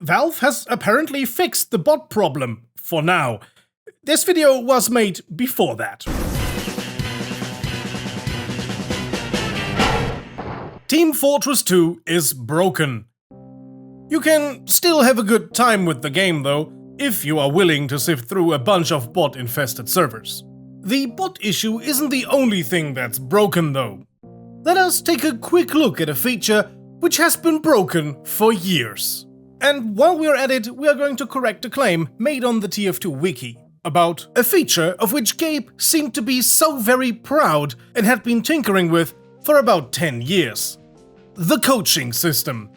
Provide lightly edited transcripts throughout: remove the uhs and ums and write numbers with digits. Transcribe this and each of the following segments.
Valve has apparently fixed the bot problem, for now. This video was made before that. Team Fortress 2 is broken. You can still have a good time with the game though, if you are willing to sift through a bunch of bot-infested servers. The bot issue isn't the only thing that's broken though. Let us take a quick look at a feature which has been broken for years. And while we're at it, we are going to correct a claim made on the TF2 wiki about a feature of which Gabe seemed to be so very proud and had been tinkering with for about 10 years. The coaching system.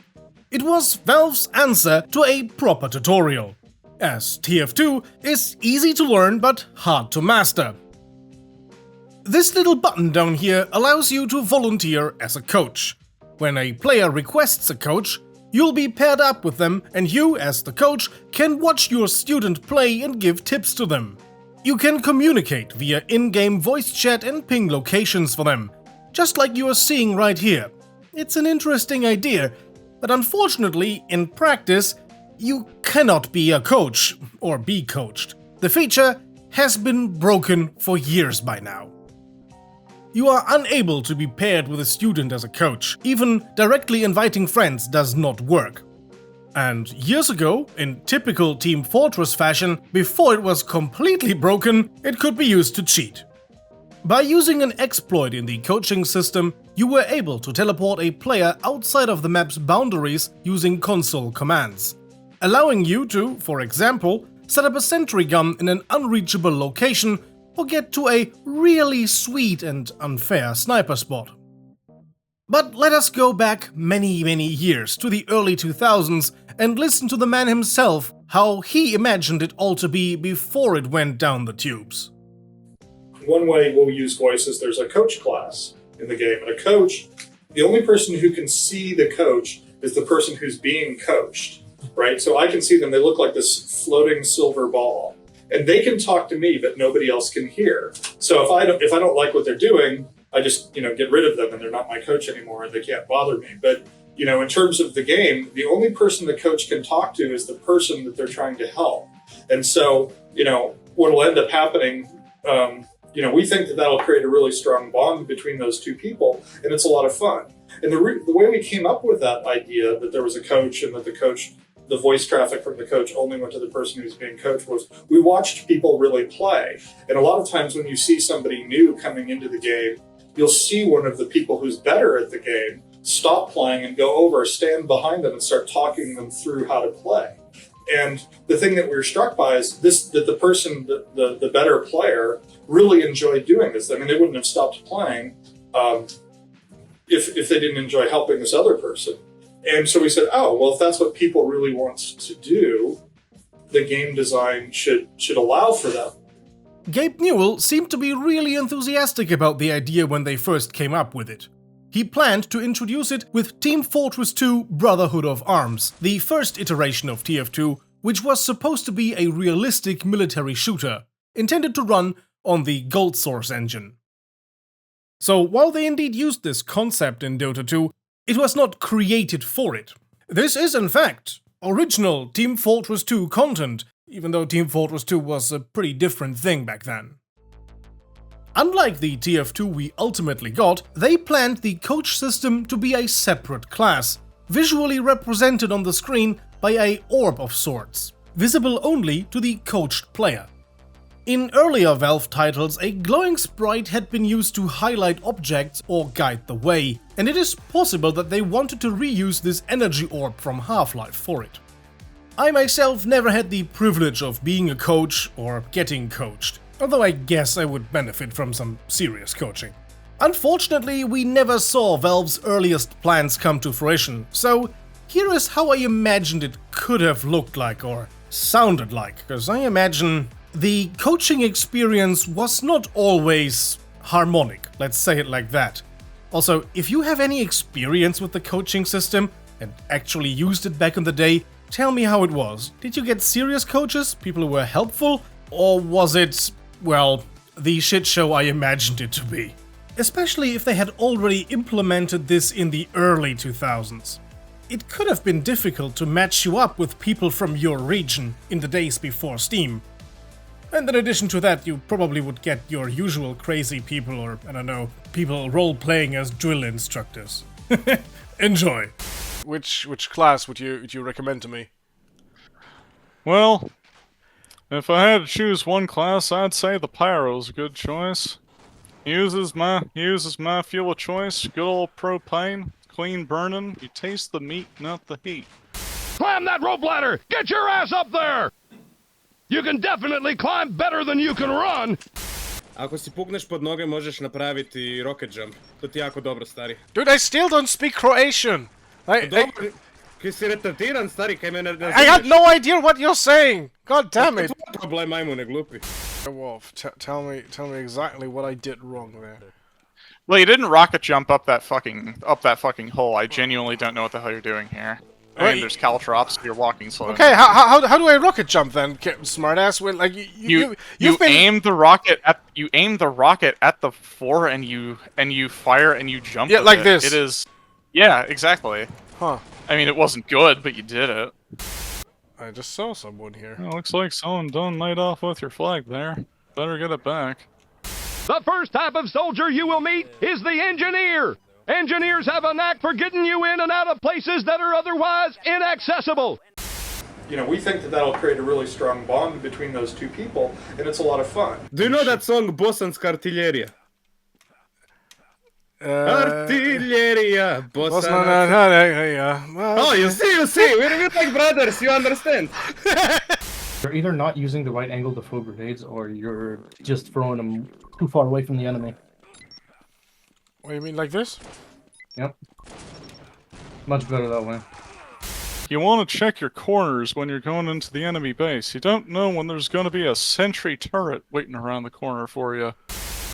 It was Valve's answer to a proper tutorial, as TF2 is easy to learn but hard to master. This little button down here allows you to volunteer as a coach. When a player requests a coach, you'll be paired up with them and you, as the coach, can watch your student play and give tips to them. You can communicate via in-game voice chat and ping locations for them, just like you are seeing right here. It's an interesting idea, but unfortunately, in practice, you cannot be a coach or be coached. The feature has been broken for years by now. You are unable to be paired with a student as a coach. Even directly inviting friends does not work. And years ago, in typical Team Fortress fashion, before it was completely broken, it could be used to cheat. By using an exploit in the coaching system, you were able to teleport a player outside of the map's boundaries using console commands, allowing you to, for example, set up a sentry gun in an unreachable location or get to a really sweet and unfair sniper spot. But let us go back many years to the early 2000s and listen to the man himself, how he imagined it all to be before it went down the tubes. One way we'll use voice is there's a coach class in the game, and a coach, the only person who can see the coach is the person who's being coached, right? So I can see them, they look like this floating silver ball. And they can talk to me, but nobody else can hear. So if I don't like what they're doing, I just get rid of them and they're not my coach anymore and they can't bother me. But in terms of the game, the only person the coach can talk to is the person that they're trying to help. And so what will end up happening, we think that that'll create a really strong bond between those two people, and it's a lot of fun. And the way we came up with that idea that there was a coach and that the voice traffic from the coach only went to the person who's being coached was we watched people really play. And a lot of times when you see somebody new coming into the game, you'll see one of the people who's better at the game stop playing and go over, stand behind them and start talking them through how to play. And the thing that we were struck by is that the person, the better player, really enjoyed doing this. I mean, they wouldn't have stopped playing if they didn't enjoy helping this other person. And so we said, oh, well, if that's what people really want to do, the game design should allow for that. Gabe Newell seemed to be really enthusiastic about the idea when they first came up with it. He planned to introduce it with Team Fortress 2 Brotherhood of Arms, the first iteration of TF2, which was supposed to be a realistic military shooter, intended to run on the Gold Source engine. So while they indeed used this concept in Dota 2, it was not created for it. This is, in fact, original Team Fortress 2 content, even though Team Fortress 2 was a pretty different thing back then. Unlike the TF2 we ultimately got, they planned the coach system to be a separate class, visually represented on the screen by an orb of sorts, visible only to the coached player. In earlier Valve titles, a glowing sprite had been used to highlight objects or guide the way, and it is possible that they wanted to reuse this energy orb from Half-Life for it. I myself never had the privilege of being a coach or getting coached, although I guess I would benefit from some serious coaching. Unfortunately, we never saw Valve's earliest plans come to fruition, so here is how I imagined it could have looked like or sounded like, because I imagine the coaching experience was not always harmonic, let's say it like that. Also, if you have any experience with the coaching system and actually used it back in the day, tell me how it was. Did you get serious coaches, people who were helpful, or was it, well, the shit show I imagined it to be? Especially if they had already implemented this in the early 2000s. it could have been difficult to match you up with people from your region in the days before Steam. And in addition to that, you probably would get your usual crazy people or, I don't know, people role-playing as drill instructors. Enjoy! Which class would you recommend to me? Well, if I had to choose one class, I'd say the Pyro's a good choice. Uses my fuel of choice, good old propane, clean burning, you taste the meat, not the heat. Climb that rope ladder! Get your ass up there! You can definitely climb better than you can run! Ako si pukneš pod noge, možeš napraviti rocket jump. To ti jako dobro, stari. Dude, I still don't speak Croatian! Dobro, kaj si retardiran, stari, kaj me ne razumiješ? I had no idea what you're saying! God damn it! To je tvoj problem, majmune, glupi. Wolf, tell me exactly what I did wrong there. Well, you didn't rocket jump up that fucking hole. I genuinely don't know what the hell you're doing here. I mean, there's caltrops, you're walking slow. Okay, how do I rocket jump then, smartass? When like you aim the rocket at the floor and you fire and you jump. Yeah, like this. It is. Yeah, exactly. Huh. I mean, it wasn't good, but you did it. I just saw someone here. Well, looks like someone done night off with your flag there. Better get it back. The first type of soldier you will meet is the engineer! Engineers have a knack for getting you in and out of places that are otherwise inaccessible. You know, we think that that'll create a really strong bond between those two people, and it's a lot of fun. Do you know that song, Bosanska artiljerija? Artiljerija, Bosanska... Oh, you see, we're like brothers, you understand? You're either not using the right angle to throw grenades, or you're just throwing them too far away from the enemy. What do you mean, like this? Yep. Much better that way. You want to check your corners when you're going into the enemy base. You don't know when there's going to be a sentry turret waiting around the corner for you.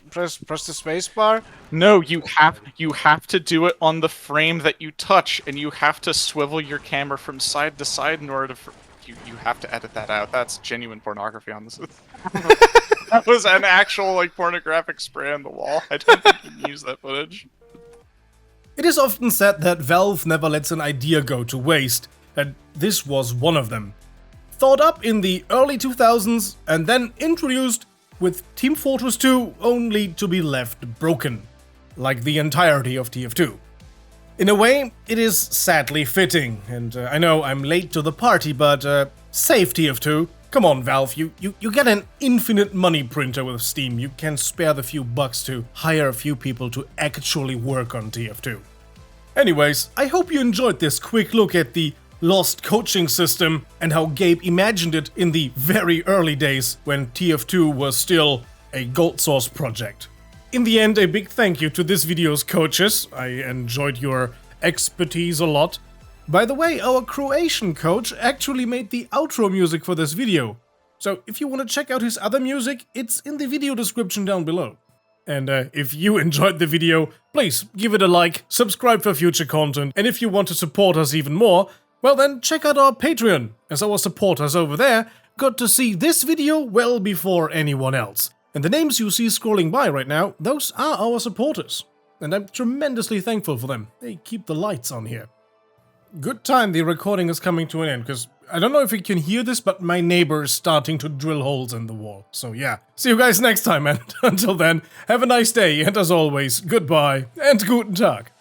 Press the space bar? No, you have to do it on the frame that you touch, and you have to swivel your camera from side to side in order to... You have to edit that out. That's genuine pornography on this. That was an actual, like, pornographic spray on the wall. I don't think you can use that footage. It is often said that Valve never lets an idea go to waste, and this was one of them. Thought up in the early 2000s and then introduced with Team Fortress 2 only to be left broken, like the entirety of TF2. In a way, it is sadly fitting, and I know I'm late to the party, but save TF2. Come on, Valve, you get an infinite money printer with Steam. You can spare the few bucks to hire a few people to actually work on TF2. Anyways, I hope you enjoyed this quick look at the lost coaching system and how Gabe imagined it in the very early days when TF2 was still a gold source project. In the end, a big thank you to this video's coaches. I enjoyed your expertise a lot. By the way, our Croatian coach actually made the outro music for this video. So if you want to check out his other music, it's in the video description down below. And if you enjoyed the video, please give it a like, subscribe for future content, and if you want to support us even more, well then check out our Patreon, as our supporters over there got to see this video well before anyone else. And the names you see scrolling by right now, those are our supporters. And I'm tremendously thankful for them. They keep the lights on here. Good time the recording is coming to an end, because I don't know if you can hear this, but my neighbor is starting to drill holes in the wall. So yeah, see you guys next time, and until then, have a nice day, and as always, goodbye and guten Tag.